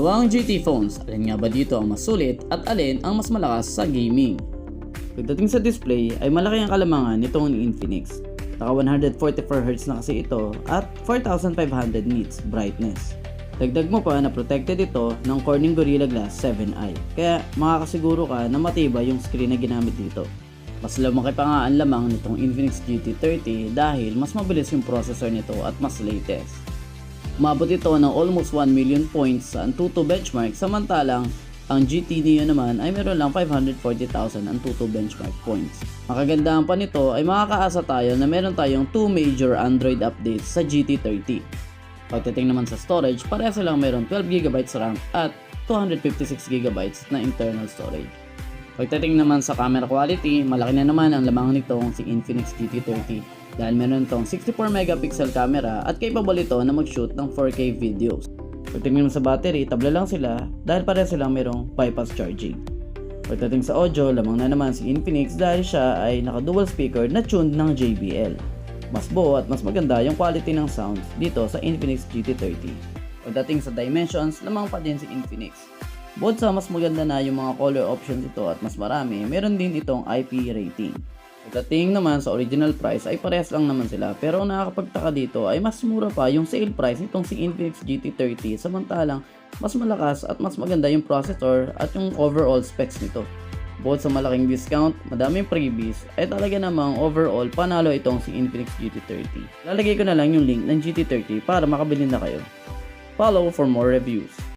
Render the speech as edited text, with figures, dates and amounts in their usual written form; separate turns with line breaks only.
Dalawang GT phones, alin nga ba dito ang mas sulit at alin ang mas malakas sa gaming? Pagdating sa display ay malaki ang kalamangan nitong ni Infinix. Naka 144Hz na kasi ito at 4500 nits brightness. Dagdag mo pa na protected ito ng Corning Gorilla Glass 7i, kaya makakasiguro ka na matibay yung screen na ginamit dito. Mas lumaki pa nga ang lamang nitong Infinix GT30 dahil mas mabilis yung processor nito at mas latest. Umabot ito ng almost 1 million points sa Antutu benchmark, samantalang ang GT Neo naman ay meron lang 540,000 Antutu benchmark points. Makagandahan pa nito ay makakaasa tayo na meron tayong 2 major Android updates sa GT30. Pagdating naman sa storage, pareha silang meron 12GB RAM at 256GB na internal storage. Pagdating naman sa camera quality, malaki na naman ang lamang nitong si Infinix GT30 dahil meron itong 64MP camera at capable ito na mag-shoot ng 4K videos. Pagdating naman sa battery, tabla lang sila dahil pareha silang merong bypass charging. Pagdating sa audio, lamang na naman si Infinix dahil siya ay naka-dual speaker na tuned ng JBL. Mas buo at mas maganda yung quality ng sounds dito sa Infinix GT30. Pagdating sa dimensions, lamang pa din si Infinix. Bukod sa mas maganda na yung mga color options ito at mas marami, meron din itong IP rating. Pagdating naman sa original price ay parehas lang naman sila, pero ang nakakapagtaka dito ay mas mura pa yung sale price nitong si Infinix GT30 samantalang mas malakas at mas maganda yung processor at yung overall specs nito. Bukod sa malaking discount, madaming freebies, ay talaga namang overall panalo itong si Infinix GT30. Lalagay ko na lang yung link ng GT30 para makabili na kayo. Follow for more reviews.